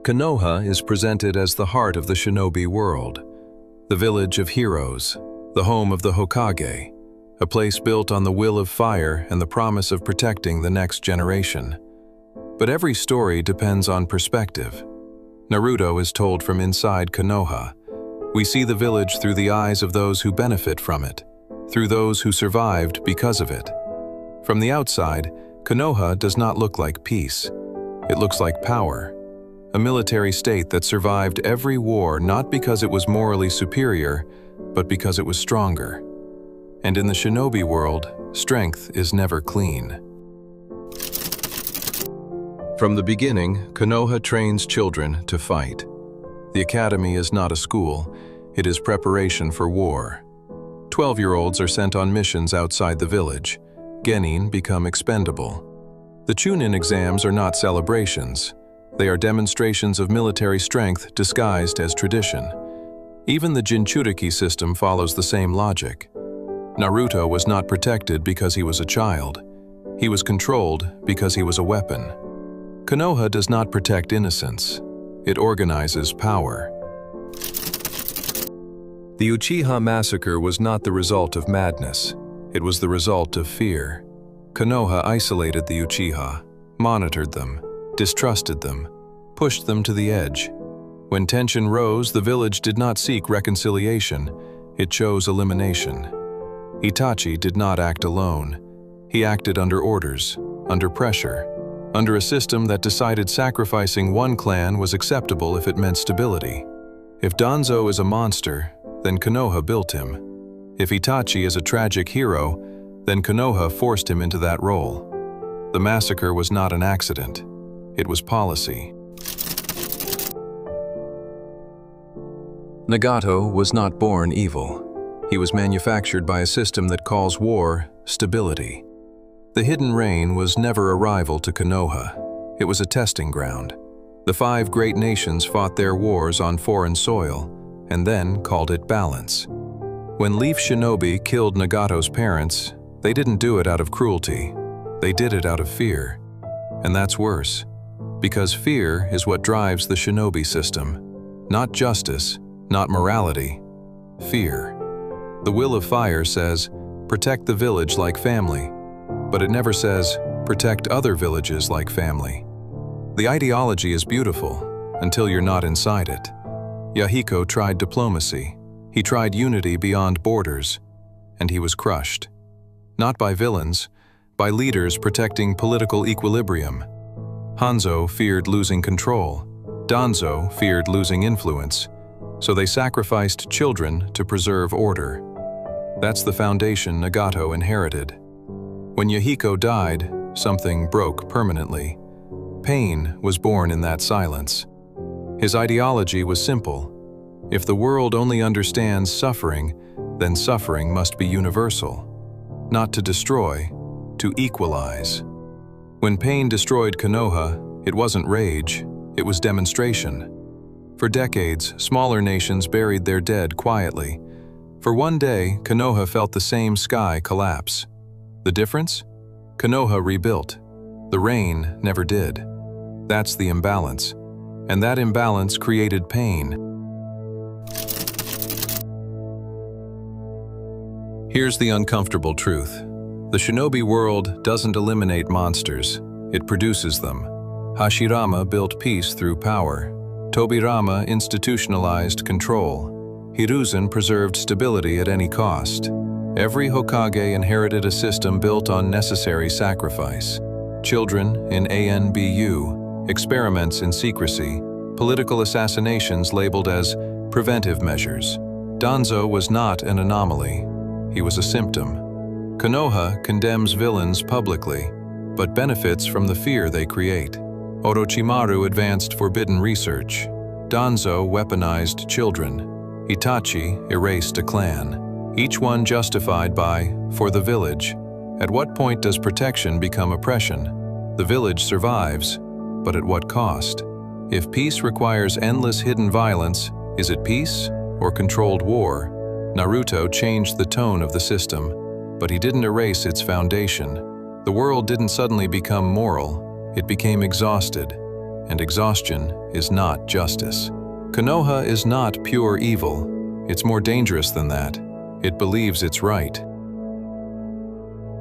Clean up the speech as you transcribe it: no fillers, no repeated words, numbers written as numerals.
Konoha is presented as the heart of the shinobi world, the village of heroes, the home of the hokage, a place built on the will of fire and the promise of protecting the next generation. But every story depends on perspective. Naruto is told from inside Konoha. We see the village through the eyes of those who benefit from it, through those who survived because of it. From the outside, Konoha does not look like peace. It looks like power. A military state that survived every war not because it was morally superior, but because it was stronger. And in the shinobi world, strength is never clean. From the beginning, Konoha trains children to fight. The academy is not a school, it is preparation for war. 12-year-olds are sent on missions outside the village. Genin become expendable. The Chunin exams are not celebrations. They are demonstrations of military strength disguised as tradition. Even the Jinchuriki system follows the same logic. Naruto was not protected because he was a child. He was controlled because he was a weapon. Konoha does not protect innocence. It organizes power. The Uchiha massacre was not the result of madness. It was the result of fear. Konoha isolated the Uchiha, monitored them, distrusted them, pushed them to the edge. When tension rose, the village did not seek reconciliation. It chose elimination. Itachi did not act alone. He acted under orders, under pressure, under a system that decided sacrificing one clan was acceptable if it meant stability. If Danzo is a monster, then Konoha built him. If Itachi is a tragic hero, then Konoha forced him into that role. The massacre was not an accident. It was policy. Nagato was not born evil. He was manufactured by a system that calls war stability. The hidden rain was never a rival to Konoha. It was a testing ground. The 5 great nations fought their wars on foreign soil, and then called it balance. When Leaf Shinobi killed Nagato's parents, they didn't do it out of cruelty. They did it out of fear. And that's worse, because fear is what drives the shinobi system. Not justice, not morality, fear. The will of fire says, protect the village like family, but it never says, protect other villages like family. The ideology is beautiful until you're not inside it. Yahiko tried diplomacy. He tried unity beyond borders, and he was crushed. Not by villains, by leaders protecting political equilibrium. Hanzo feared losing control. Danzo feared losing influence. So they sacrificed children to preserve order. That's the foundation Nagato inherited. When Yahiko died, something broke permanently. Pain was born in that silence. His ideology was simple. If the world only understands suffering, then suffering must be universal. Not to destroy, to equalize. When pain destroyed Konoha, it wasn't rage, it was demonstration. For decades, smaller nations buried their dead quietly. For one day, Konoha felt the same sky collapse. The difference? Konoha rebuilt. The rain never did. That's the imbalance. And that imbalance created pain. Here's the uncomfortable truth. The shinobi world doesn't eliminate monsters, it produces them. Hashirama built peace through power. Tobirama institutionalized control. Hiruzen preserved stability at any cost. Every hokage inherited a system built on necessary sacrifice. Children in ANBU, experiments in secrecy, political assassinations labeled as preventive measures. Danzo was not an anomaly. He was a symptom. Konoha condemns villains publicly, but benefits from the fear they create. Orochimaru advanced forbidden research. Danzo weaponized children. Itachi erased a clan. Each one justified by, for the village. At what point does protection become oppression? The village survives, but at what cost? If peace requires endless hidden violence, is it peace or controlled war? Naruto changed the tone of the system, but he didn't erase its foundation. The world didn't suddenly become moral, it became exhausted. and exhaustion is not justice. Konoha is not pure evil. It's more dangerous than that. It believes it's right.